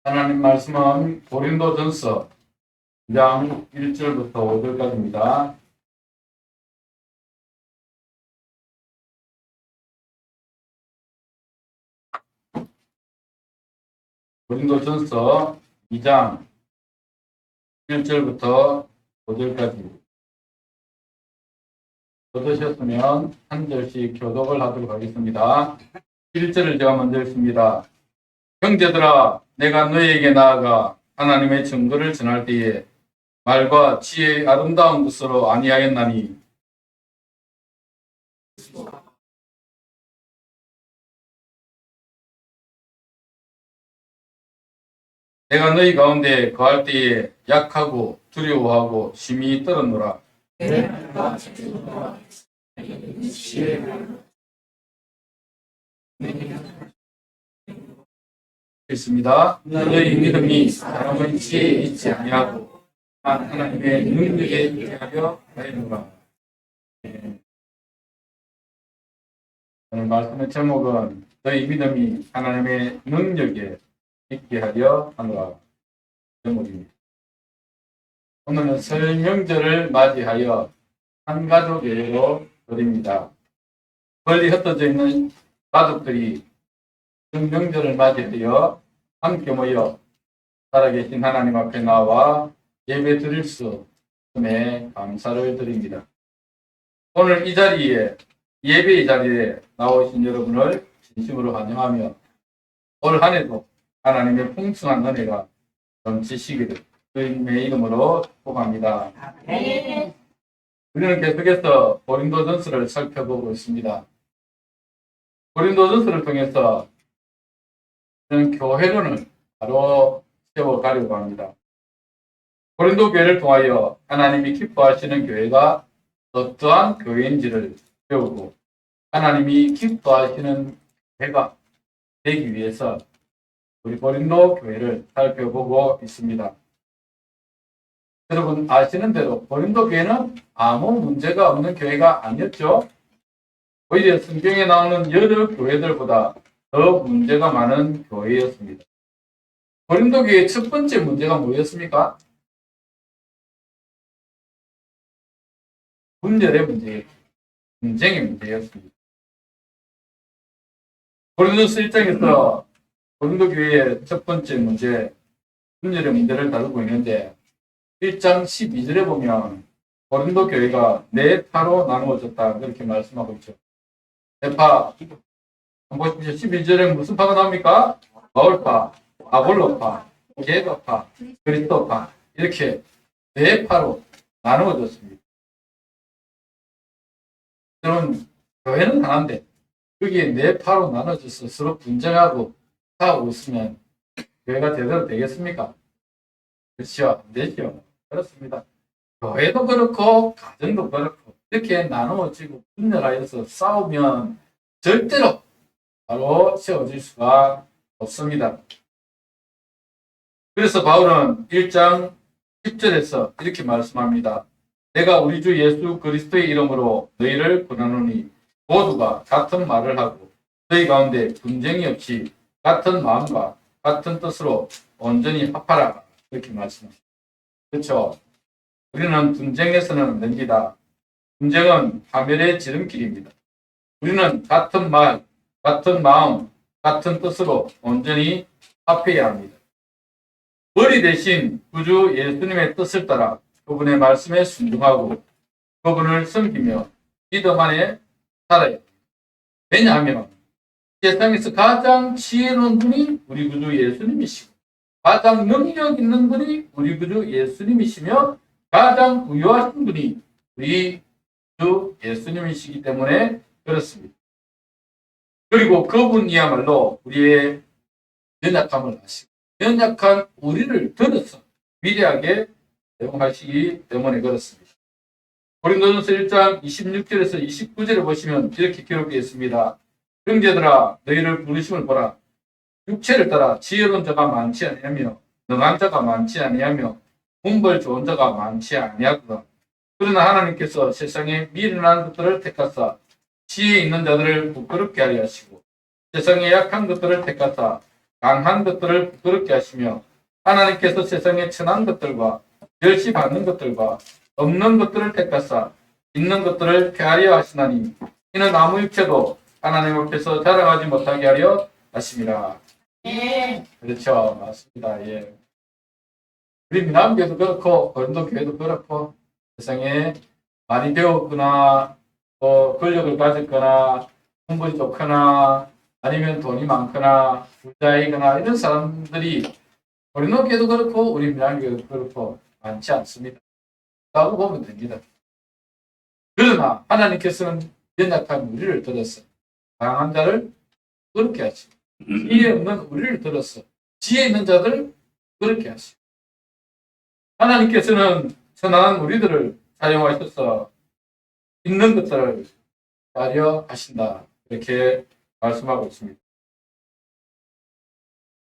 하나님 말씀은 고린도전서 2장 1절부터 5절까지입니다. 고린도전서 2장 1절부터 5절까지 얻으셨으면 한 절씩 교독을 하도록 하겠습니다. 1절을 제가 먼저 읽습니다. 형제들아, 내가 너희에게 나아가 하나님의 증거를 전할 때에 말과 지혜의 아름다운 것으로 아니하였나니 내가 너희 가운데 거할 때에 약하고 두려워하고 심히 떨었노라. 있습니다. 너희 믿음이 사람의 지혜에 있지 아니하고 하나님의 능력에 있게 하려 하였노라. 오늘 말씀의 제목은 너희 믿음이 하나님의 능력에 있게 하려 하노라 제목입니다. 오늘은 설 명절을 맞이하여 한 가족 예배로 드립니다. 멀리 흩어져 있는 가족들이 설 명절을 맞이하여 함께 모여 살아계신 하나님 앞에 나와 예배 드릴 수 있음에 감사를 드립니다. 오늘 이 자리에 예배의 자리에 나오신 여러분을 진심으로 환영하며 올 한 해도 하나님의 풍성한 은혜가 넘치시기를 주님의 이름으로 축복합니다. 우리는 계속해서 고린도전서를 살펴보고 있습니다. 고린도전서를 통해서 교회론을 바로 세워가려고 합니다. 고린도 교회를 통하여 하나님이 기뻐하시는 교회가 어떠한 교회인지를 배우고 하나님이 기뻐하시는 교회가 되기 위해서 우리 고린도 교회를 살펴보고 있습니다. 여러분 아시는 대로 고린도 교회는 아무 문제가 없는 교회가 아니었죠. 오히려 성경에 나오는 여러 교회들보다 더 문제가 많은 교회였습니다. 고린도 교회의 첫 번째 문제가 뭐였습니까? 분열의 문제였습니다. 분쟁의 문제였습니다. 고린도서 1장에서 고린도 교회의 첫 번째 문제, 분열의 문제를 다루고 있는데 1장 12절에 보면 고린도 교회가 네 파로 나누어졌다 그렇게 말씀하고 있죠. 네 파, 한번 보십시오. 12절에 무슨 파가 나옵니까? 바울파, 아볼로파, 게바파, 그리스도파 이렇게 네 파로 나누어졌습니다. 여러분 교회는 하나인데 여기에 네 파로 나눠져서 서로 분쟁하고 싸우고 있으면 교회가 제대로 되겠습니까? 그렇죠? 안 되죠. 그렇습니다. 교회도 그렇고 가정도 그렇고 이렇게 나누어지고 분열하여서 싸우면 절대로 바로 세워질 수가 없습니다. 그래서 바울은 1장 10절에서 이렇게 말씀합니다. 내가 우리 주 예수 그리스도의 이름으로 너희를 권하노니 모두가 같은 말을 하고 너희 가운데 분쟁이 없이 같은 마음과 같은 뜻으로 온전히 합하라 이렇게 말씀합니다. 그렇죠? 우리는 분쟁에서는 넘기다. 분쟁은 파멸의 지름길입니다. 우리는 같은 말, 같은 마음, 같은 뜻으로 온전히 합해야 합니다. 머리 대신 구주 예수님의 뜻을 따라 그분의 말씀에 순종하고 그분을 섬기며 믿음 안에 살아야 합니다. 왜냐하면 세상에서 가장 지혜로운 분이 우리 구주 예수님이시고 가장 능력 있는 분이 우리 구주 예수님이시며 가장 부유하신 분이 우리 주 예수님이시기 때문에 그렇습니다. 그리고 그분이야말로 우리의 연약함을 아시고 연약한 우리를 들어서 위대하게 사용하시기 때문에 그렇습니다. 고린도전서 1장 26절에서 29절에 보시면 이렇게 기록되어 있습니다. 형제들아 너희를 부르심을 보라. 육체를 따라 지혜로운 자가 많지 아니하며 능한 자가 많지 아니하며 분별 좋은 자가 많지 아니하구나. 그러나 하나님께서 세상에 미련한 것들을 택하사 지혜 있는 자들을 부끄럽게 하려 하시고 세상에 약한 것들을 택하사 강한 것들을 부끄럽게 하시며 하나님께서 세상에 천한 것들과 멸시받는 것들과 없는 것들을 택하사 있는 것들을 폐하려 하시나니 이는 아무 육체도 하나님 앞에서 자랑하지 못하게 하려 하심이라. 예. 그렇죠. 맞습니다. 예. 우리 미남교회도 그렇고 고린도 교회도 그렇고 세상에 많이 배웠거나 권력을 가졌거나 공부가 좋거나 아니면 돈이 많거나 부자이거나 이런 사람들이 고린도 교회도 그렇고 우리 미남교회도 그렇고 많지 않습니다. 라고 보면 됩니다. 그러나 하나님께서는 연약한 우리를 들어서 강한 자를 그렇게 하시고 지혜 없는 우리를 들어서 지혜 있는 자들 그렇게 하시고 하나님께서는 선한 우리들을 사용하셔서 있는 것들을 하려 하신다. 이렇게 말씀하고 있습니다.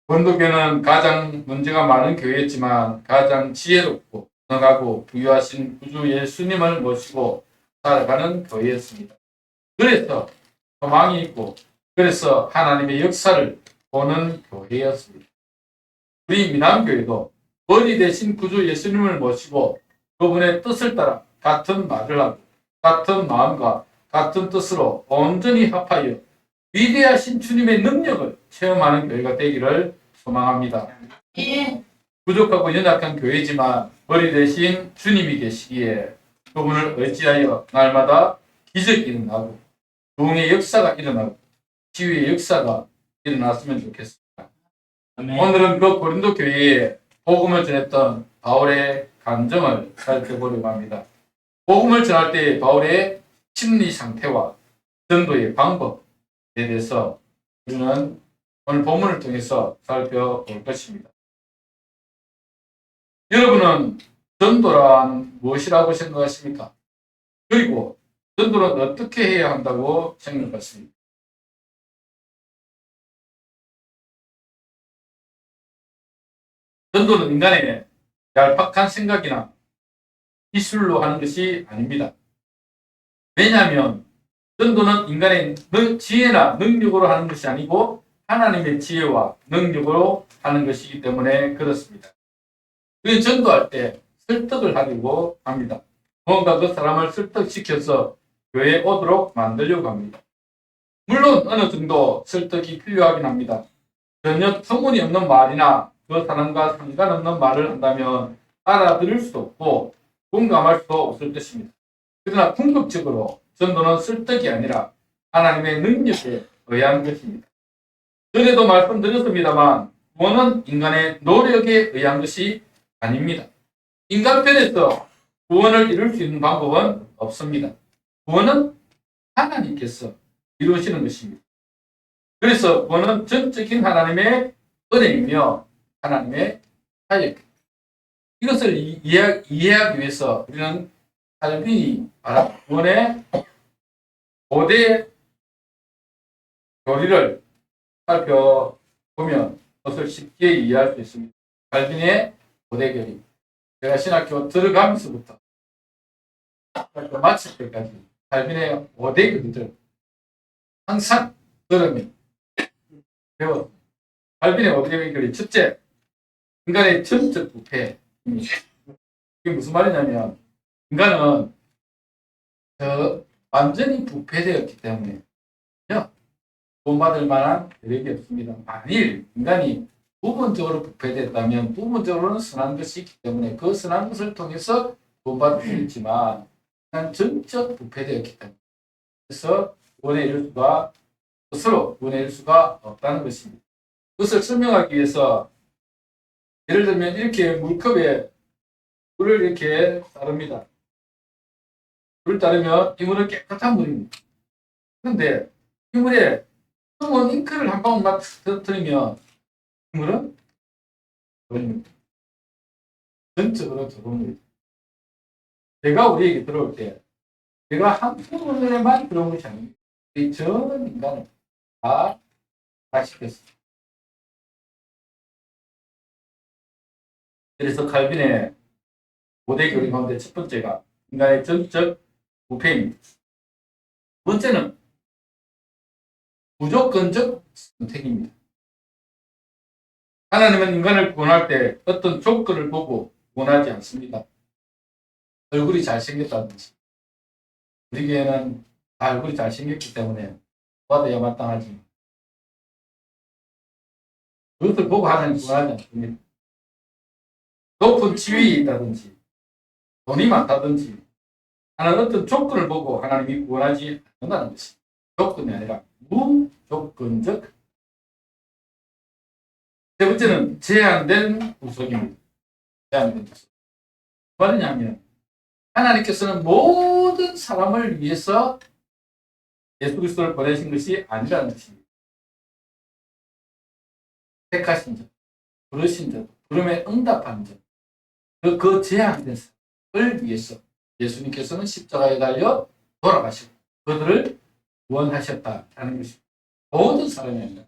고린도교회는 가장 문제가 많은 교회였지만 가장 지혜롭고 능하고 부유하신 구주 예수님을 모시고 살아가는 교회였습니다. 그래서 소망이 있고 그래서 하나님의 역사를 보는 교회였습니다. 우리 미남교회도 머리 대신 구주 예수님을 모시고 그분의 뜻을 따라 같은 말을 하고 같은 마음과 같은 뜻으로 온전히 합하여 위대하신 주님의 능력을 체험하는 교회가 되기를 소망합니다. 부족하고 연약한 교회지만 머리 대신 주님이 계시기에 그분을 의지하여 날마다 기적이 일어나고 부흥의 역사가 일어나고 치유의 역사가 일어났으면 좋겠습니다. 오늘은 그 고린도 교회에 복음을 전했던 바울의 감정을 살펴보려고 합니다. 복음을 전할 때 바울의 심리 상태와 전도의 방법에 대해서 우리는 오늘 본문을 통해서 살펴볼 것입니다. 여러분은 전도란 무엇이라고 생각하십니까? 그리고 전도는 어떻게 해야 한다고 생각하십니까? 전도는 인간의 얄팍한 생각이나 기술로 하는 것이 아닙니다. 왜냐하면 전도는 인간의 지혜나 능력으로 하는 것이 아니고 하나님의 지혜와 능력으로 하는 것이기 때문에 그렇습니다. 우리는 전도할 때 설득을 하려고 합니다. 뭔가 그 사람을 설득시켜서 교회에 오도록 만들려고 합니다. 물론 어느 정도 설득이 필요하긴 합니다. 전혀 터무니없는 말이나 그 사람과 상관없는 말을 한다면 알아들을 수도 없고 공감할 수도 없을 것입니다. 그러나 궁극적으로 전도는 설득이 아니라 하나님의 능력에 의한 것입니다. 전에도 말씀드렸습니다만 구원은 인간의 노력에 의한 것이 아닙니다. 인간편에서 구원을 이룰 수 있는 방법은 없습니다. 구원은 하나님께서 이루시는 것입니다. 그래서 구원은 전적인 하나님의 은혜이며 하나님의 사역입니다. 이것을 이해하기 위해서 우리는 칼빈이 말한 구원의 5대 교리를 살펴보면 그것을 쉽게 이해할 수 있습니다. 칼빈의 5대 교리. 제가 신학교 들어가면서부터 마칠 때까지 칼빈의 5대 교리들 항상 들으면 배웠습니다. 칼빈의 5대 교리 첫째, 인간의 전적 부패. 이게 무슨 말이냐면 인간은 완전히 부패되었기 때문에 본받을 만한 여력이 없습니다. 만일 인간이 부분적으로 부패됐다면 부분적으로는 선한 것이 있기 때문에 그 선한 것을 통해서 본받을 수 있지만 전적 부패되었기 때문에 그래서 구원에 이를 수가 스스로 구원에 이를 수가 없다는 것입니다. 그것을 설명하기 위해서 예를 들면 이렇게 물컵에 물을 이렇게 따릅니다. 물을 따르면 이 물은 깨끗한 물입니다. 그런데 이 물에 검은 잉크를 한 방울만 터뜨리면 이 물은 버립니다. 전적으로 적은 물입니다. 배가 우리에게 들어올 때 배가 한 부분에만 들어온 것이 아닙니다. 이 전 인간을 다 시켰습니다. 그래서 칼빈의 5대 교리 가운데 첫 번째가 인간의 전적 부패입니다. 두 번째는 무조건적 선택입니다. 하나님은 인간을 구원할 때 어떤 조건을 보고 구원하지 않습니다. 얼굴이 잘생겼다든지, 우리 교회는 다 얼굴이 잘생겼기 때문에 도와줘야 마땅하지. 그것을 보고 하나님 구원하지 않습니다. 높은 지위에 있다든지, 돈이 많다든지 하는 어떤 조건을 보고 하나님이 구원하지 않는다는 것입니다. 조건이 아니라 무조건적. 세 번째는 제한된 구속입니다. 제한된 구속. 무슨 말이냐면 하나님께서는 모든 사람을 위해서 예수 그리스도를 보내신 것이 아니라는 것입니다. 택하신 자, 부르신 자, 부름에 응답한 자, 그 제한된 사람을 위해서 예수님께서는 십자가에 달려 돌아가시고 그들을 구원하셨다라는 것입니다. 모든 사람이 아니라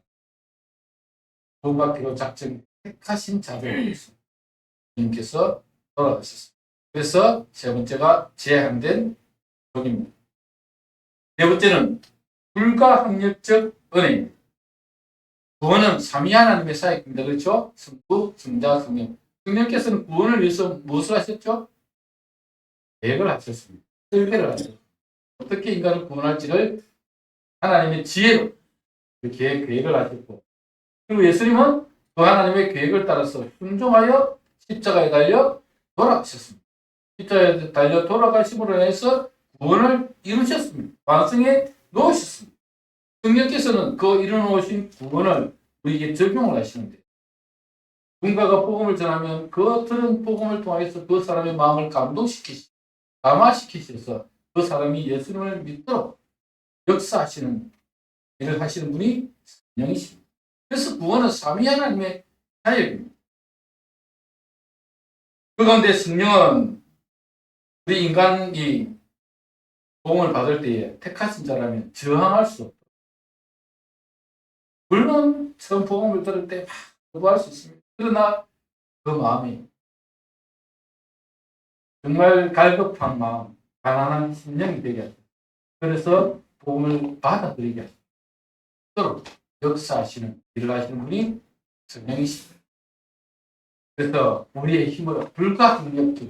구원받기로 작정 택하신 자를 위해서 주님께서 돌아가셨습니다. 그래서 세 번째가 제한된 복입니다. 네 번째는 불가항력적 은혜입니다. 구원은 삼위 하나님의 사역입니다. 그렇죠? 성부, 성자, 성령. 성령께서는 구원을 위해서 무엇을 하셨죠? 계획을 하셨습니다. 설계를 하셨습니다. 어떻게 인간을 구원할지를 하나님의 지혜로 그 계획을 하셨고, 그리고 예수님은 그 하나님의 계획을 따라서 순종하여 십자가에 달려 돌아가셨습니다. 십자가에 달려 돌아가심으로 인해서 구원을 이루셨습니다. 완성해 놓으셨습니다. 성령께서는 그 이루어놓으신 구원을 우리에게 적용을 하시는데, 누군가가 복음을 전하면 그 들은 복음을 통해서 그 사람의 마음을 감화시키셔서 그 사람이 예수님을 믿도록 역사하시는 일을 하시는 분이 성령이십니다. 그래서 구원은 삼위 하나님의 사역입니다. 그 가운데 성령은 우리 인간이 복음을 받을 때에 택하신 자라면 저항할 수 없다. 물론 처음 복음을 들을 때 막 거부할 수 있습니다. 그러나 그 마음이 정말 갈급한 마음, 가난한 심령이 되게 하죠. 그래서 복음을 받아들이게 하도록 역사하시는 일을 하시는 분이 성령이십니다. 그래서 우리의 힘으로 불가항력적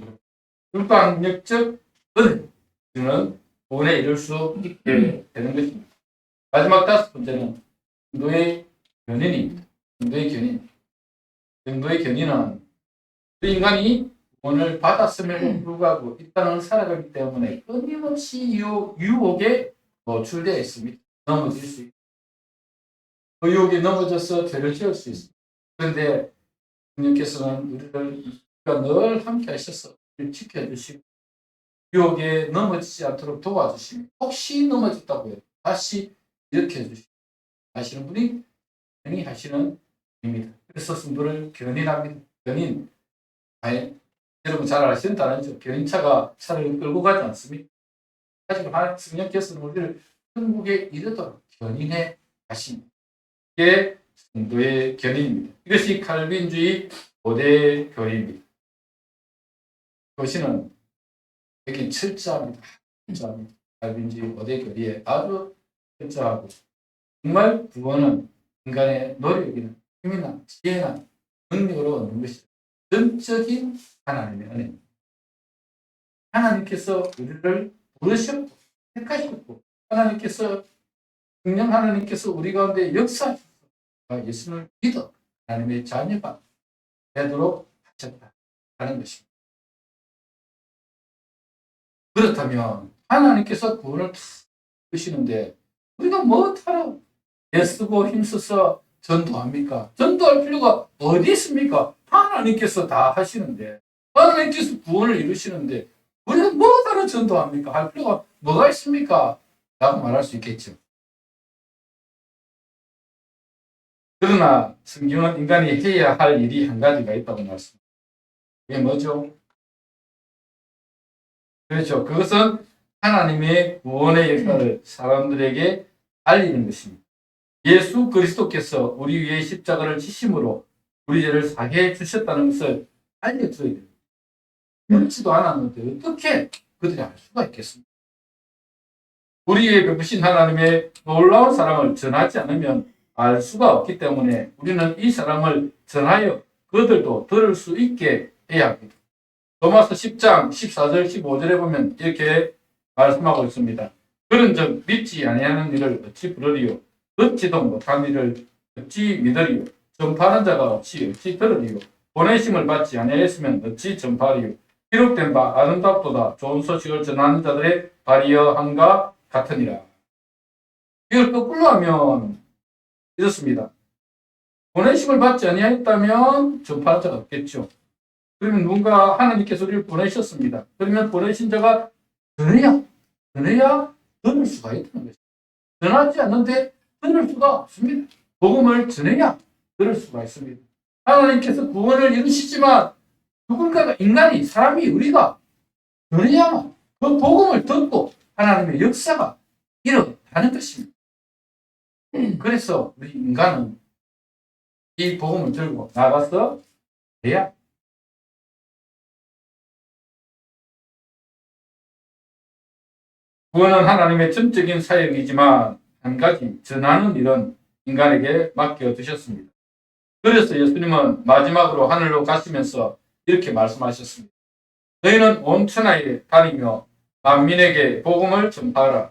은혜는 구원에 이룰 수 있게 되는 것입니다. 마지막 다섯 번째는 성도의 견인입니다. 성도의 견인. 성도의 견인은 우리 인간이 구원을 받았음에도 불구하고 이 땅을 살아가기 때문에 끊임없이 유혹에 노출되어 있습니다. 넘어질 수 있고 그 유혹에 넘어져서 죄를 지을 수 있습니다. 그런데 주님께서는 우리를 늘 함께 하셔서 우리를 지켜주시고 유혹에 넘어지지 않도록 도와주시고 혹시 넘어졌다고 해도 다시 일으켜주시고 하시는 분이 견인 하시는 분입니다. 그래서 성도를 견인합니다. 견인. 아니, 여러분 잘 아시는 단어죠. 견인차가 차를 끌고 가지 않습니까? 하지만 성령께서는 우리를 천국에 이르도록 견인해 가십니다. 이게 성도의 견인입니다. 이것이 칼빈주의 5대 교리입니다. 그것은 여기 철저합니다. 철저합니다. 칼빈주의 5대 교리에 아주 철저하고 정말 구원은 인간의 노력이나 힘이나 지혜나 능력으로 얻는 것이죠. 전적인 하나님의 은혜입니다. 하나님께서 우리를 부르셨고 택하셨고 하나님께서 성령 하나님께서 우리 가운데 역사하셔서 예수를 믿어 하나님의 자녀가 되도록 하셨다 하는 것입니다. 그렇다면 하나님께서 구원을 주시는데 우리가 뭐하러 애쓰고 힘써서 전도합니까? 전도할 필요가 어디 있습니까? 하나님께서 다 하시는데 하나님께서 구원을 이루시는데 우리가 뭐하러 전도합니까? 할 필요가 뭐가 있습니까? 라고 말할 수 있겠죠. 그러나 성경은 인간이 해야 할 일이 한 가지가 있다고 말씀합니다. 그게 뭐죠? 그렇죠. 그것은 하나님의 구원의 역사를 사람들에게 알리는 것입니다. 예수 그리스도께서 우리 위해 십자가를 지심으로 우리 죄를 사해 주셨다는 것을 알려줘야 됩니다. 그렇지도 않았는데 어떻게 그들이 알 수가 있겠습니까? 우리의 베푸신 하나님의 놀라운 사랑을 전하지 않으면 알 수가 없기 때문에 우리는 이 사랑을 전하여 그들도 들을 수 있게 해야 합니다. 로마서 10장 14절 15절에 보면 이렇게 말씀하고 있습니다. 그런즉 믿지 아니하는 일을 어찌 부르리요? 듣지도 못한 일을 어찌 믿으리요? 전파하는 자가 없이 어찌 들으리요? 보내심을 받지 아니하였으면 어찌 전파하리요? 기록된 바 아름답도다 좋은 소식을 전하는 자들의 발이여 함과 같으니라. 이걸 거꾸로 하면 이렇습니다. 보내심을 받지 아니하였다면 전파할 자가 없겠죠. 그러면 누군가 하나님께서 우리를 보내셨습니다. 그러면 보내신 자가 전해야 들을 수가 있다는 것입니다. 전하지 않는데 들을 수가 없습니다. 복음을 전해야 들을 수가 있습니다. 하나님께서 구원을 이루시지만 누군가가 인간이 사람이 우리가 전해야만 그 복음을 듣고 하나님의 역사가 일어나는 것입니다. 그래서 우리 인간은 이 복음을 들고 나가서 해야 구원은 하나님의 전적인 사역이지만 한 가지 전하는 일은 인간에게 맡겨두셨습니다. 그래서 예수님은 마지막으로 하늘로 가시면서 이렇게 말씀하셨습니다. 너희는 온 천하에 다니며 만민에게 복음을 전파하라.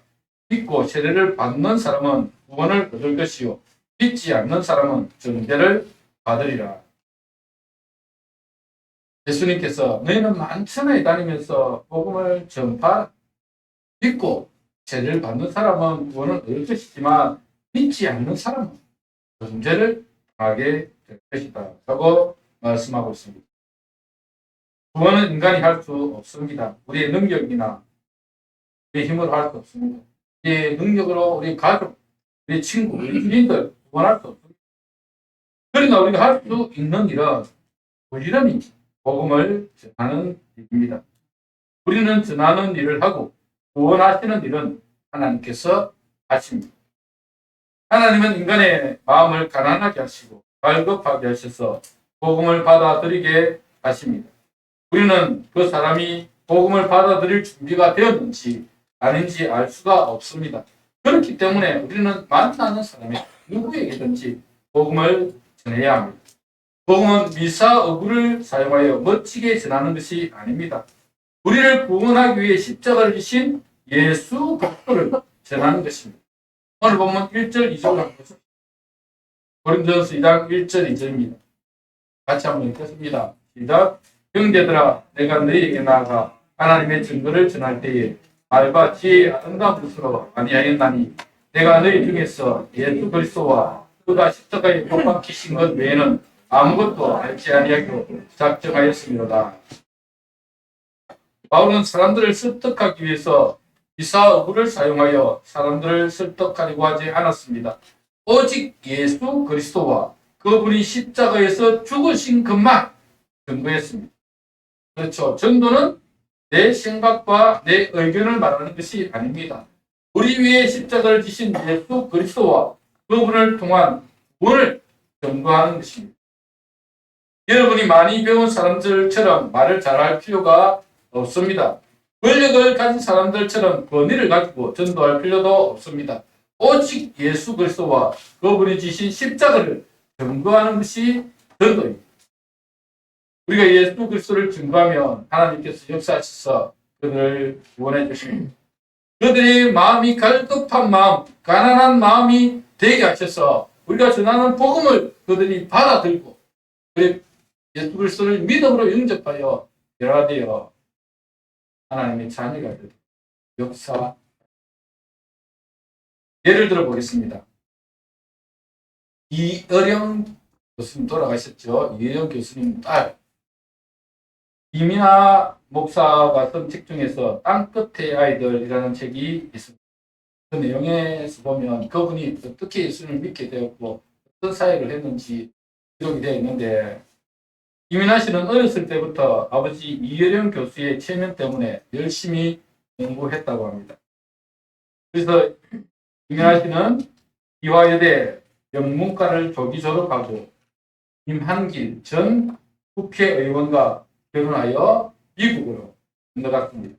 믿고 세례를 받는 사람은 구원을 얻을 것이요 믿지 않는 사람은 정죄를 받으리라. 예수님께서 너희는 만천하에 다니면서 복음을 전파하라. 믿고 세례를 받는 사람은 구원을 얻을 것이지만 믿지 않는 사람은 정죄를 당하게 될 것이다 라고 말씀하고 있습니다. 구원은 인간이 할 수 없습니다. 우리의 능력이나 우리의 힘으로 할 수 없습니다. 우리의 능력으로 우리 가족, 우리 친구, 우리 주인들 구원할 수 없습니다. 그러나 우리가 할 수 있는 일은 부지런히 복음을 전하는 일입니다. 우리는 전하는 일을 하고 구원하시는 일은 하나님께서 하십니다. 하나님은 인간의 마음을 가난하게 하시고 갈급하게 하셔서 복음을 받아들이게 하십니다. 우리는 그 사람이 복음을 받아들일 준비가 되었는지 아닌지 알 수가 없습니다. 그렇기 때문에 우리는 만나는 사람이 누구에게든지 복음을 전해야 합니다. 복음은 미사어구를 사용하여 멋지게 전하는 것이 아닙니다. 우리를 구원하기 위해 십자가를 지신 예수 그리스도를 전하는 것입니다. 오늘 본문 1절 2절 한번 보십시오. 고린도전서 2장 1절 2절입니다. 같이 한번 읽겠습니다. 시작. 형제들아 내가 너희에게 나아가 하나님의 증거를 전할 때에 말과 지혜의 아름다운 뜻으로 아니하였나니 내가 너희 중에서 예수 그리스도와 그가 십자가에 못 박히신 것 외에는 아무것도 알지 아니하기로 작정하였습니다. 바울은 사람들을 설득하기 위해서 미사어구를 사용하여 사람들을 설득하려고 하지 않았습니다. 오직 예수 그리스도와 그분이 십자가에서 죽으신 것만 증거했습니다. 그렇죠. 전도는 내 생각과 내 의견을 말하는 것이 아닙니다. 우리 위에 십자가를 지신 예수 그리스도와 그분을 통한 구원을 증거하는 것입니다. 여러분이 많이 배운 사람들처럼 말을 잘할 필요가 없습니다. 권력을 가진 사람들처럼 권위를 가지고 전도할 필요도 없습니다. 오직 예수 그리스도와 그분이 지신 십자가를 증거하는 것이 전도입니다. 우리가 예수 그리스도를 증거하면 하나님께서 역사하셔서 그들을 구원해 주십니다. 그들의 마음이 갈급한 마음, 가난한 마음이 되게 하셔서 우리가 전하는 복음을 그들이 받아들고 예수 그리스도를 믿음으로 영접하여 변화되어 하나님의 자녀가 되는 역사. 예를 들어 보겠습니다. 이어령 교수님 돌아가셨죠. 이어령 교수님 딸 이민아 목사가 쓴 책 중에서 땅끝의 아이들이라는 책이 있습니다. 그 내용에서 보면 그분이 어떻게 예수님을 믿게 되었고 어떤 사역을 했는지 기록이 되어 있는데 이민아 씨는 어렸을 때부터 아버지 이어령 교수의 체면 때문에 열심히 공부했다고 합니다. 그래서 이민아 씨는 이화여대 영문과를 조기 졸업하고 임한길 전 국회의원과 결혼하여 미국으로 건너갔습니다.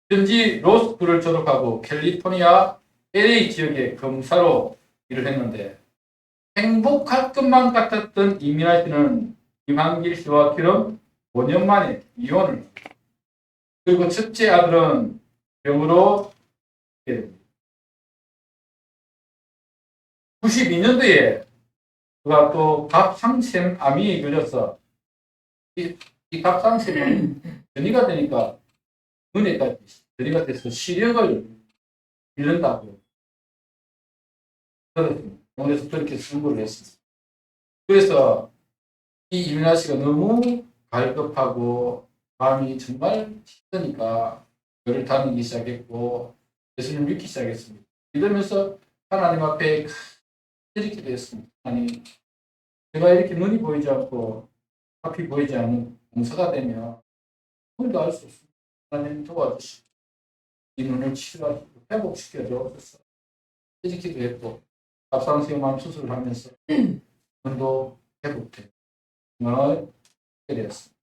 현지 로스쿨을 졸업하고 캘리포니아 LA 지역의 검사로 일을 했는데 행복할 것만 같았던 이민아 씨는 김한길 씨와 결혼 5년 만에 이혼을. 그리고 첫째 아들은 병으로 92년도에 그가 또 갑상샘암이 걸려서 이 갑상샘은 전이가 되니까 눈에까지 전이가 돼서 시력을 잃는다고 들었습니다. 병원에서 그렇게 선고를 했습니다. 그래서 이 이민아 씨가 너무 갈급하고 마음이 정말 힘드니까 교회를 다니기 시작했고 예수님을 믿기 시작했습니다. 이러면서 하나님 앞에 이렇게 됐습니다. 아니, 제가 이렇게 눈이 보이지 않고 앞이 보이지 않는 공사가 되면 눈도 알 수 없습니다. 하나님 도와주시고 이 눈을 치료하시고 회복시켜 주옵소서. 이렇게도 했고 갑상선암 수술을 하면서 눈도 회복되고 정말 되었습니다.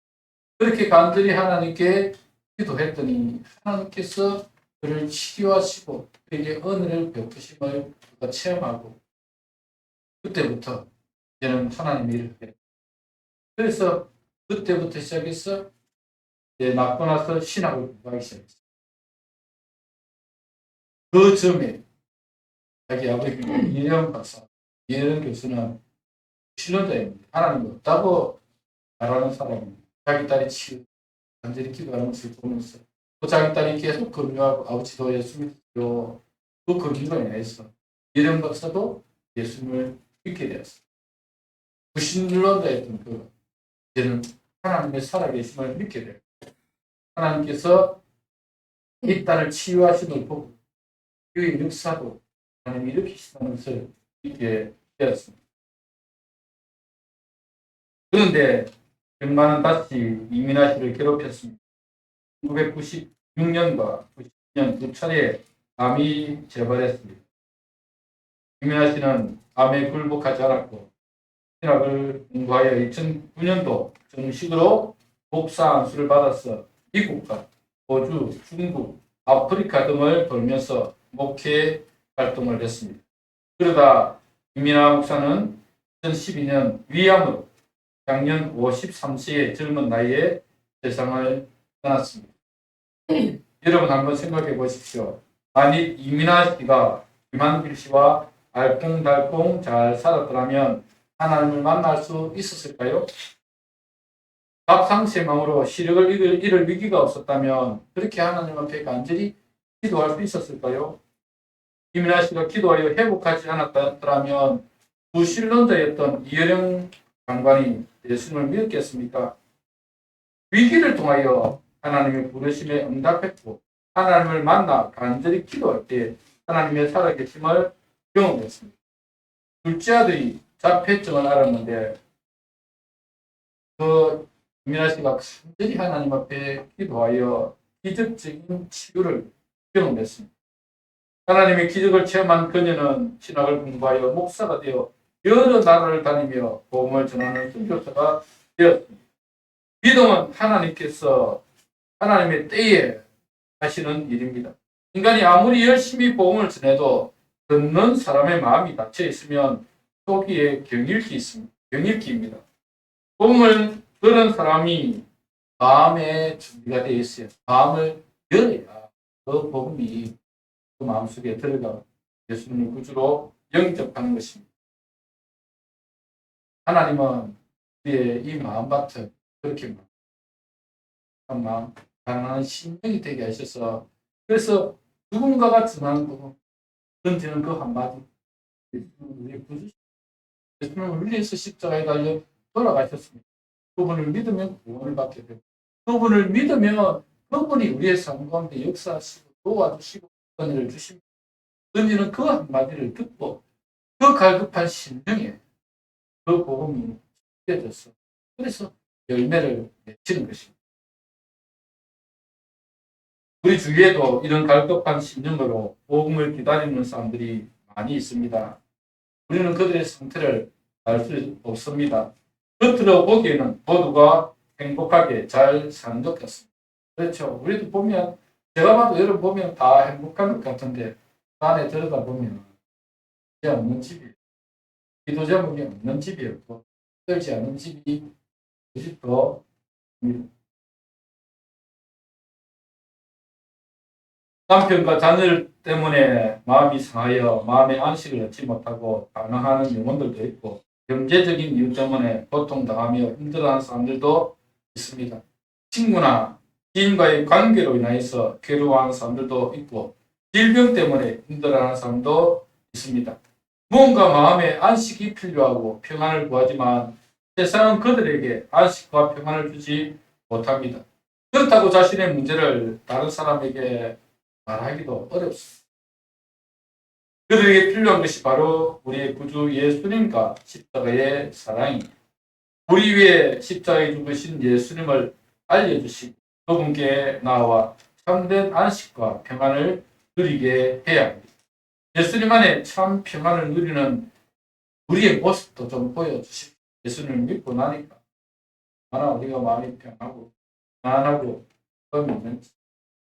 그렇게 간절히 하나님께 기도했더니 하나님께서 그를 치료하시고 그에게 은혜를 베푸심을 그가 체험하고 그때부터 이제는 하나님의 일을 했습니다. 그래서 그때부터 시작해서 이제 낳고 나서 신학을 공부하기 시작했어요. 그 점에 자기 아버지 이혜영 박사, 이혜영 교수는 신론자입니다. 하나님 없다고 말하는 사람입니다. 자기 딸이 간절히 기도하는 것을 보면서 또 자기 딸이 계속 금요하고 아버지도 예수 믿고 그 금요로 인해서 이혜영 박사도 예수님을 믿게 되었습니다. 불신론자였던 그 이제는 하나님의 살아계심을 믿게 되고 하나님께서 이 딸을 치유하심을 보고 그 역사도 하나님이 일으키시다는 것을 믿게 되었습니다. 그런데 병마는 다시 이민아 씨를 괴롭혔습니다. 1996년과 90년 두 차례 암이 재발했습니다. 이민아 씨는 암에 굴복하지 않았고 신학을 공부하여 2009년도 정식으로 목사 안수를 받아서 미국과 호주, 중국, 아프리카 등을 돌면서 목회 활동을 했습니다. 그러다 이민아 목사는 2012년 위암으로 작년 53세의 젊은 나이에 세상을 떠났습니다. 여러분 한번 생각해 보십시오. 만일 이민아 씨가 김한길 씨와 알콩달콩 잘 살았더라면 하나님을 만날 수 있었을까요? 갑상선암으로 시력을 잃을 위기가 없었다면 그렇게 하나님 앞에 간절히 기도할 수 있었을까요? 이민아 씨가 기도하여 회복하지 않았더라면 무신론자였던 이혜령 장관이 예수님을 믿었겠습니까? 위기를 통하여 하나님의 부르심에 응답했고 하나님을 만나 간절히 기도할 때 하나님의 살아계심을 경험했습니다. 둘째 아들이 자폐증을 앓았는데 그 이민아 씨가 간절히 하나님 앞에 기도하여 기적적인 치유를 경험했습니다. 하나님의 기적을 체험한 그녀는 신학을 공부하여 목사가 되어 여러 나라를 다니며 복음을 전하는 선교사가 되었습니다. 믿음은 하나님께서 하나님의 때에 하시는 일입니다. 인간이 아무리 열심히 복음을 전해도 듣는 사람의 마음이 닫혀 있으면 속기에 경일기 있습니다. 경일기입니다. 복음을 들은 사람이 마음에 준비가 되어 있어요. 마음을 열어야 그 복음이 그 마음속에 들어가 예수님을 구주로 영접하는 것입니다. 하나님은 우리의 이 마음밭을 그렇게 마음, 가난한 심령이 되게 하셔서 그래서 누군가가 전하는 거 던지는 그 한마디 예수님은 우리의 구주, 예수님은 우리 위해서 십자가에 달려 돌아가셨습니다. 그분을 믿으면 구원을 받게 되고 그분을 믿으면 그분이 우리의 삶 가운데 역사하시고 도와주시고 은혜를 주십니다. 던지는 그 한마디를 듣고 그 갈급한 심령에 그 복음이 깨졌어. 그래서 열매를 맺히는 것입니다. 우리 주위에도 이런 갈급한 심령으로 복음을 기다리는 사람들이 많이 있습니다. 우리는 그들의 상태를 알 수 없습니다. 겉으로 보기에는 모두가 행복하게 잘 사는 것 같습니다. 그렇죠. 우리도 보면 제가 봐도 여러분 보면 다 행복한 것 같은데 그 안에 들어가 보면 이제 없는 집이에요. 기도 제목이 없는 집이었고 떨지 않은 집이 그 집도 남편과 자녀들 때문에 마음이 상하여 마음의 안식을 얻지 못하고 반항하는 영혼들도 있고 경제적인 이유 때문에 고통당하며 힘들어하는 사람들도 있습니다. 친구나 지인과의 관계로 인하여서 괴로워하는 사람들도 있고 질병 때문에 힘들어하는 사람도 있습니다. 무언가 마음의 안식이 필요하고 평안을 구하지만 세상은 그들에게 안식과 평안을 주지 못합니다. 그렇다고 자신의 문제를 다른 사람에게 말하기도 어렵습니다. 그들에게 필요한 것이 바로 우리의 구주 예수님과 십자가의 사랑입니다. 우리 위에 십자가에 죽으신 예수님을 알려주시고 그분께 나와 참된 안식과 평안을 누리게 해야 합니다. 예수님 안에 참 평안을 누리는 우리의 모습도 좀 보여주시고 예수님을 믿고 나니까 얼마나 우리가 마음이 평안하고 편안하고 있는지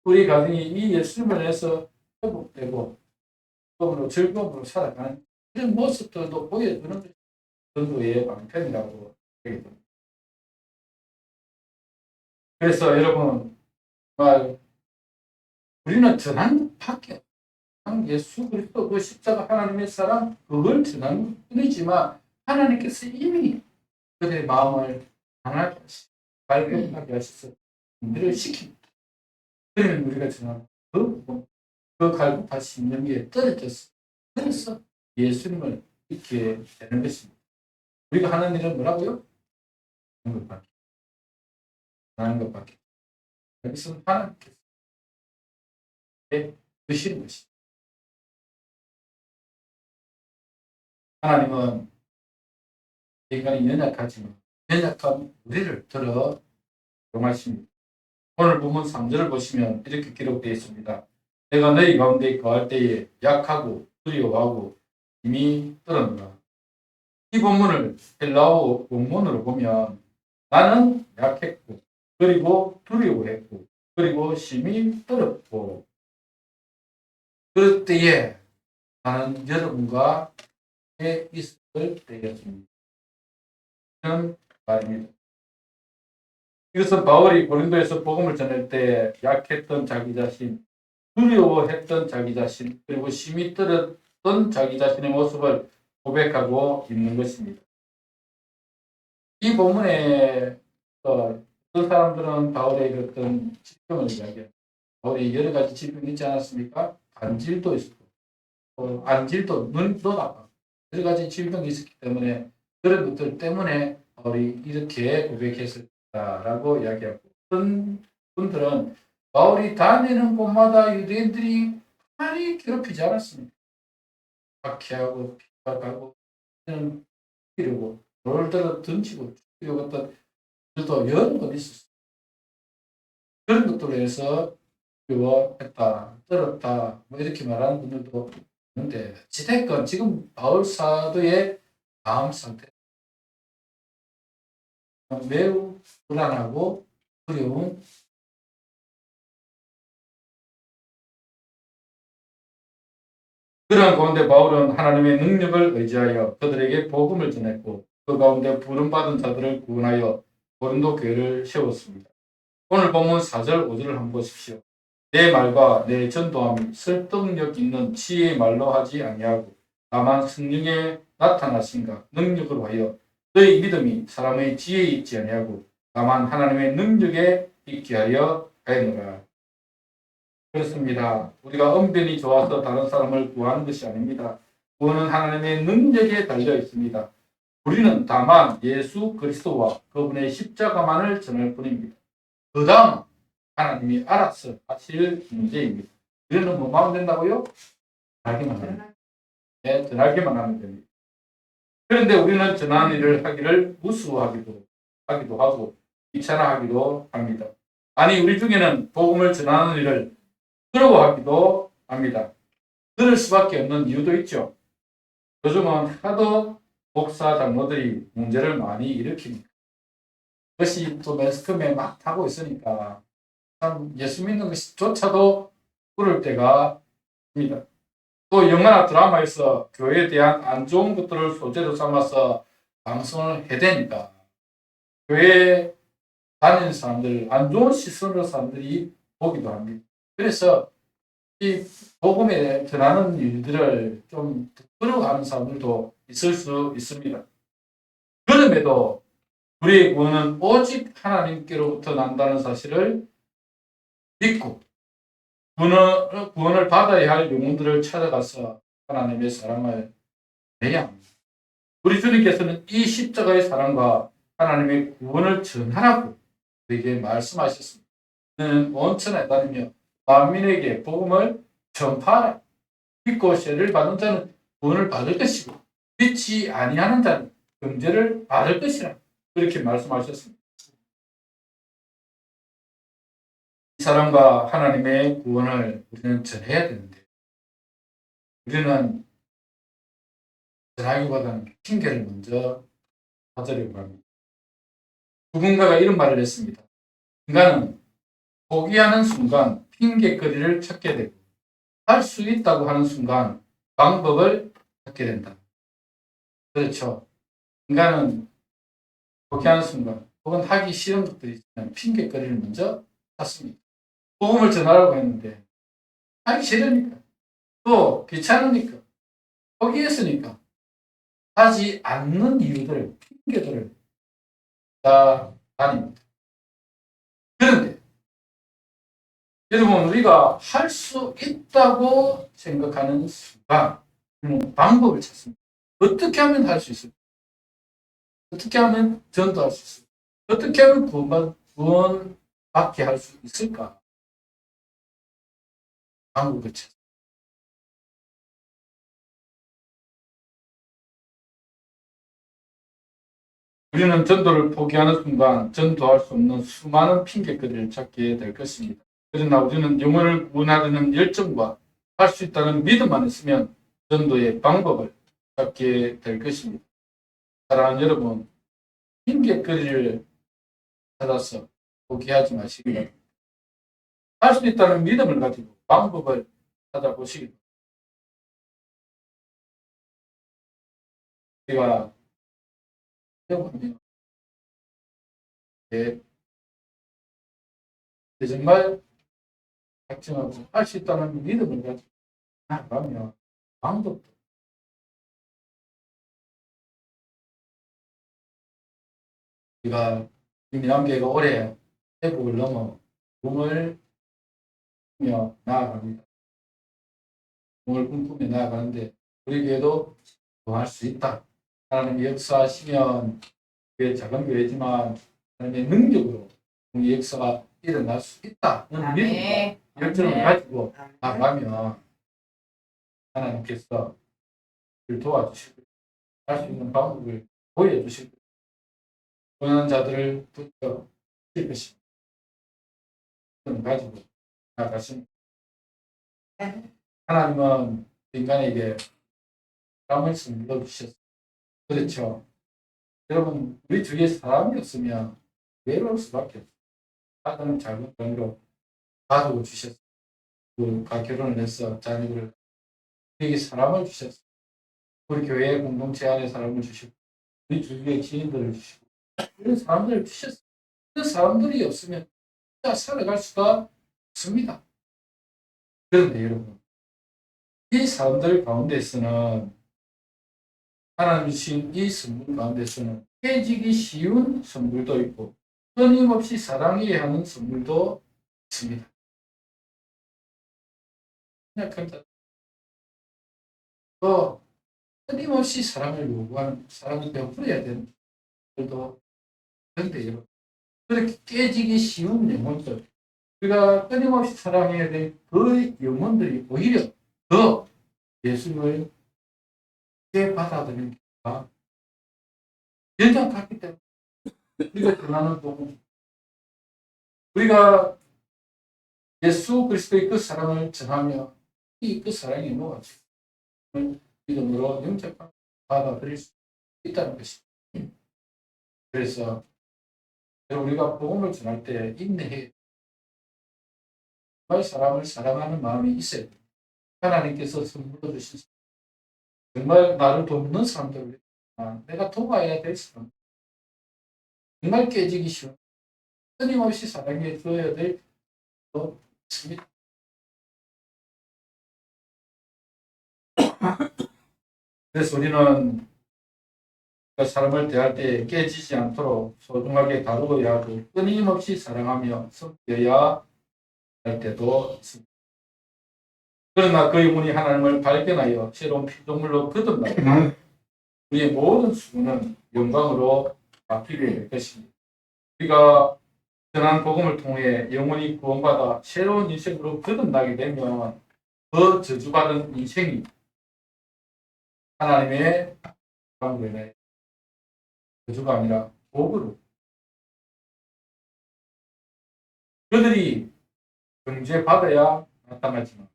우리 가정이 이 예수님을 위해서 회복되고 즐거움으로 살아가는 이런 모습들도 보여주는 것이 전도의 방편이라고 생각이 듭니다. 그래서 여러분 정말 우리는 전하는 밖에 예수 그리스도 그 십자가 하나님의 사랑 그걸 전하는 뿐이지만 하나님께서 이미 그들의 마음을 하나게 하시고 발견하게 하셔서 준비를 시킵니다. 그러면 우리가 전하는 그 갈급하신 영에 떨어졌어. 그래서 예수님을 믿게 되는 것입니다. 우리가 하는 일은 뭐라고요? 하는 것밖에. 하는 것밖에. 여기서 하나님께서 주시는 것입니다. 하나님은 인간이 연약하지만 연약한 우리를 들어 용하십니다. 오늘 본문 3절을 보시면 이렇게 기록되어 있습니다. 내가 너희 가운데 거할 때에 약하고 두려워하고 힘이 떨었노라. 이 본문을 헬라어 원문으로 보면 나는 약했고 그리고 두려워했고 그리고 심히 떨었고 그럴 때에 나는 여러분과 함께 있을 때였습니다. 이런 말입니다. 이것은 바울이 고린도에서 복음을 전할 때 약했던 자기 자신, 두려워했던 자기 자신, 그리고 심히 떨었던 자기 자신의 모습을 고백하고 있는 것입니다. 이 본문에 어떤 사람들은 바울의 어떤 질병을 이야기해요. 바울이 여러 가지 질병이 있지 않았습니까? 간질도 있었고, 안질도, 눈도 나빠. 여러 가지 질병이 있었기 때문에 그런 것들 때문에 바울이 이렇게 고백했었다라고 이야기하고 어떤 분들은 바울이 다니는 곳마다 유대인들이 많이 괴롭히지 않았습니까? 박해하고 핍박하고 이러고 돌을 들어 던지고 죽이고 어떤 일도 여러 번 있었어요. 그런 것들로 해서 두려워했다, 떨었다, 뭐 이렇게 말하는 분들도 있는데, 지대건 지금 바울 사도의 마음 상태 매우 불안하고 두려운 그런 가운데 바울은 하나님의 능력을 의지하여 그들에게 복음을 전했고 그 가운데 부름받은 자들을 구원하여 고린도 교회를 세웠습니다. 오늘 본문 4절 5절을 한번 보십시오. 내 말과 내 전도함이 설득력 있는 지혜의 말로 하지 아니하고 다만 성령에 나타나신가 능력으로 하여 너희 믿음이 사람의 지혜에 있지 아니하고 다만 하나님의 능력에 있게 하여 하였노라. 그렇습니다. 우리가 언변이 좋아서 다른 사람을 구하는 것이 아닙니다. 구원은 하나님의 능력에 달려 있습니다. 우리는 다만 예수 그리스도와 그분의 십자가만을 전할 뿐입니다. 그 다음 하나님이 알아서 하실 문제입니다. 우리는 뭐만 하면 된다고요? 전하기만 하면. 네, 전하기만 하면 됩니다. 그런데 우리는 전하는 일을 하기를 무수하기도 하고 귀찮아하기도 합니다. 아니 우리 중에는 복음을 전하는 일을 부러워하기도 합니다. 그럴 수밖에 없는 이유도 있죠. 요즘은 하도 목사 장로들이 문제를 많이 일으킵니다. 그것이 또 매스컴에 막 타고 있으니까 참 예수 믿는 것조차도 그럴 때가 있습니다. 또 영화나 드라마에서 교회에 대한 안 좋은 것들을 소재로 삼아서 방송을 해대니까 교회에 다니는 사람들, 안 좋은 시선으로 사람들이 보기도 합니다. 그래서 이 복음에 전하는 일들을 좀 부끄러워하는 사람들도 있을 수 있습니다. 그럼에도 우리의 구원은 오직 하나님께로부터 난다는 사실을 믿고 구원을 받아야 할 영혼들을 찾아가서 하나님의 사랑을 내야 합니다. 우리 주님께서는 이 십자가의 사랑과 하나님의 구원을 전하라고 우리에게 말씀하셨습니다. 너는 온 천하에 다니며 만민에게 복음을 전파하라. 믿고 세례를 받는 자는 구원을 받을 것이고 믿지 아니하는 자는 금제를 받을 것이라. 그렇게 말씀하셨습니다. 이 사랑과 하나님의 구원을 우리는 전해야 되는데 우리는 전하기보다는 핑계를 먼저 찾으려고 합니다. 누군가가 이런 말을 했습니다. 인간은 포기하는 순간 핑계거리를 찾게 되고 할 수 있다고 하는 순간 방법을 찾게 된다. 그렇죠. 인간은 포기하는 순간 혹은 하기 싫은 것들이 있으면 핑계거리를 먼저 찾습니다. 복음을 전하라고 했는데 하기 싫으니까 또 귀찮으니까 포기했으니까 하지 않는 이유들, 핑계들을 다 다닙니다. 그런데 여러분 우리가 할 수 있다고 생각하는 순간 방법을 찾습니다. 어떻게 하면 할 수 있을까? 어떻게 하면 전도할 수 있을까? 어떻게 하면 구원받게 할 수 있을까? 방법을 찾습니다. 우리는 전도를 포기하는 순간 전도할 수 없는 수많은 핑계거리를 찾게 될 것입니다. 그러나 우리는 영혼을 구원하려는 열정과 할 수 있다는 믿음만 있으면 전도의 방법을 찾게 될 것입니다. 사랑하는 여러분, 핑계거리를 찾아서 포기하지 마시기 바랍니다. 할 수 있다는 믿음을 가지고 방법을 찾아보시기 바랍니다. 우리가 정말 작정하고 할 수 있다는 믿음을 가지고 나아가면 방법도 우리가 민남교회가 올해 회복을 넘어 꿈을 꾸며 나아갑니다. 꿈을 꿈꾸며 나아가는데 우리 교회도 할 수 있다. 하나님의 역사하시면 교회 작은 교회지만 하나님의 능력으로 이 역사가 일어날 수 있다는 믿음과 열정을 가지고 나가면 하나님께서 우리를 도와주시고 할 수 있는 방법을 보여주시고 원하는 자들을 붙여 주실 것입니다. 가지고 나가십니다. 하나님은 인간에게 사람을 선물로 주셨어요. 그렇죠. 여러분, 우리 주위에 사람이 없으면 외로울 수밖에 없어요. 하나님은 작은 돈으로 가족을 주셨어요. 그가 결혼을 해서 자녀를 우리에게 사람을 주셨어요. 우리 교회 공동체 안에 사람을 주시고 우리 주위에 지인들을 주시고 이런 사람들을 주셨어요. 그 사람들이 없으면 진짜 살아갈 수가 없습니다. 그런데 여러분, 이 사람들 가운데서는 하나님 주신 이 선물 가운데서는 깨지기 쉬운 선물도 있고 끊임없이 사랑해야 하는 선물도 있습니다. 또 끊임없이 사랑을 요구하는 사랑을 베풀어야 되는 분들도 있는데요. 그렇게 깨지기 쉬운 영혼들 우리가 끊임없이 사랑해야 될 그 영혼들이 오히려 더 예수님을 받아들이는 경우가 연장같기 때문에 우리가 전하는 복음 우리가 예수 그리스도의 그 사랑을 전하며 이 그 사랑이 뭐가지고 믿음으로 영접하고 받아들일 수 있다는 것입니다. 그래서 우리가 복음을 전할 때 인내해 정말 사람을 사랑하는 마음이 있어야 됩니다. 하나님께서 선물로 주신 정말 나를 돕는 사람들을 내가 도와야 될 사람, 정말 깨지기 쉬운 끊임없이 사랑해 줘야 될 것입니다. 그래서 우리는 사람을 대할 때 깨지지 않도록 소중하게 다루어야 하고 끊임없이 사랑하며 섬겨야 할 때도 있습니다. 그러나 그 영혼이 하나님을 발견하여 새로운 피조물로 거듭나면 우리의 모든 수고는 영광으로 바뀌게 될 것입니다. 우리가 전한 복음을 통해 영혼이 구원받아 새로운 인생으로 거듭나게 되면 더 저주받은 인생이 하나님의 방법에 저주가 아니라 복으로 그들이 경제받아야 나타나지만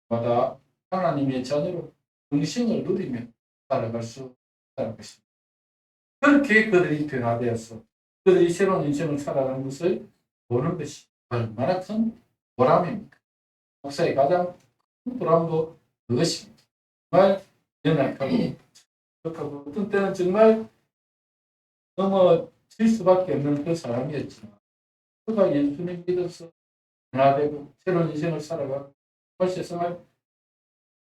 마다 하나님의 자녀로 영생을 누리며 살아갈 수 있다는 것입니다. 그렇게 그들이 변화되어서 그들이 새로운 인생을 살아가는 것을 보는 것이 얼마나 큰 보람입니까? 목사의 가장 큰 보람도 그것입니다. 정말 연약하고 부족하고 어떤 때는 정말 넘어질 수밖에 없는 그 사람이었지만 그가 예수님 믿어서 변화되고 새로운 인생을 살아가고 세상을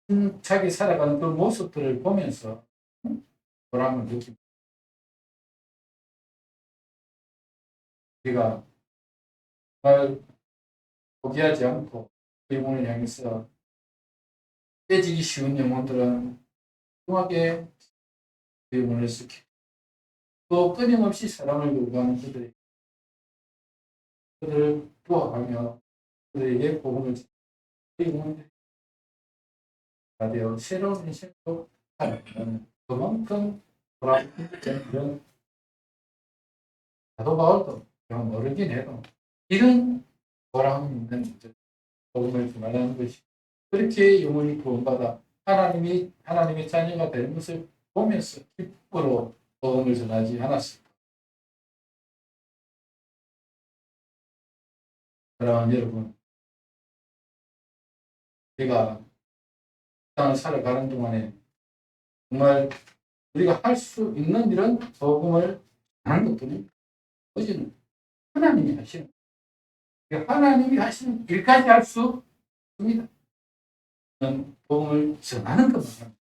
힘차게 살아가는 그 모습들을 보면서 보람을 느낍니다. 우리가 정말 포기하지 않고 그 영혼을 향해서 깨지기 쉬운 영혼들은 훌륭하게 그 영혼을 지키고 또 끊임없이 사랑을 요구하는 그들을 도와가며 그들에게 복음을 전하는 그 영혼들이 되어 새로운 인생으로 살아가는 그만큼 보람있는 그런 사도 바울도 모르긴 해도 이런 보람 있는 복음을 전하는 것이 그렇게 영혼이 구원받아 하나님의 자녀가 되는 것을 보면서 기쁨으로 복음을 전하지 않았을까. 사랑하는 여러분, 우리가 땅을 살아가는 동안에 정말 우리가 할 수 있는 일은 복음을 하는 것뿐입니다. 어제는 하나님이 하시는 일까지 할 수 있습니다. 복음을 전하는 것만 합니다.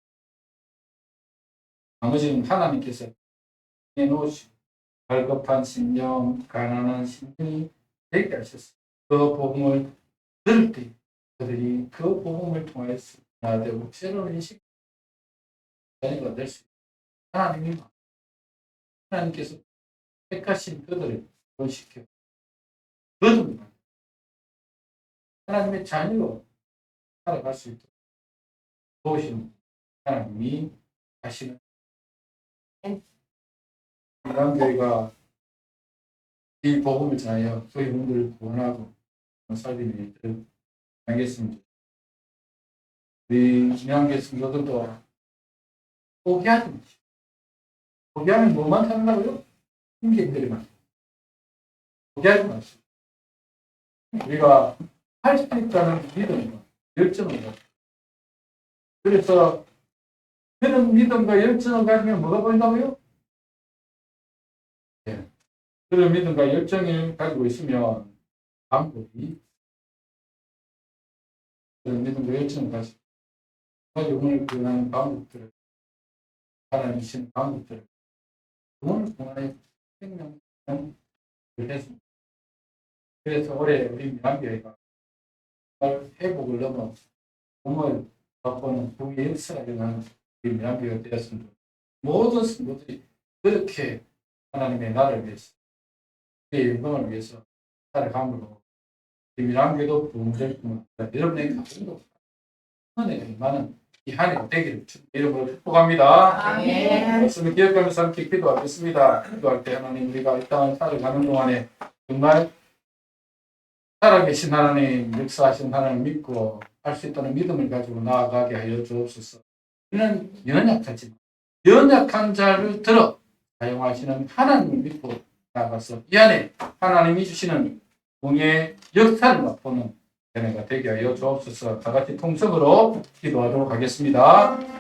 나머지는 하나님께서 해놓으시고 갈급한 심령, 가난한 심령이 되게 하셨습니다. 그 복음을 들을 때 그들이 그 복음을 통해서 나되고 새로운 인식 자녀가 될 수 있습니다. 하나님께서 택하신 그들을 구원시켜 거듭나 하나님의 자녀로 살아갈 수 있도록 도우시는 하나님이 하시는 건강교회가 이 복음을 전하여 그 영혼들을 구원하고 살리는 일들을 하겠습니다. 우리 중요한 성도들도 포기하지 마시고 포기하면 뭐만 한다고요? 힘들만 포기하지 마시고 우리가 할 수 있다는 믿음과 열정을 가지고 그래서 그런 믿음과 열정을 가지면 뭐가 보인다고요? 네. 그런 믿음과 열정을 가지고 있으면 방법이 그런 믿음과 열정을 가지고 영혼을 구원하는 방법들을 하나님 주신 방법들을 영혼을 구원하여 생명을 했습니다. 그래서 올해 우리 민안교회가 회복을 넘어 공을 바꾸는 부의 역사가 일어나는 우리 민안교회가 되었습니다. 모든 성도들이 그렇게 하나님의 나라를 위해서 그의 영광을 위해서 살아감으로 우리 민안교회도 부흥될 뿐만 아니라 여러분의 가정도 은혜가 많은 이 한 해가 되기를 이름으로 축복합니다. 말씀을 기억하면서 함께 기도하겠습니다. 기도할 때 하나님 우리가 이 땅을 살아가는 동안에 정말 살아계신 하나님, 역사하신 하나님 믿고 할 수 있다는 믿음을 가지고 나아가게 하여 주옵소서. 우리는 연약하지만 연약한 자를 들어 사용하시는 하나님을 믿고 나아가서 이 안에 하나님이 주시는 공의 역사를 맛보는 되게 하여 주옵소서. 다 같이 통성으로 기도하도록 하겠습니다.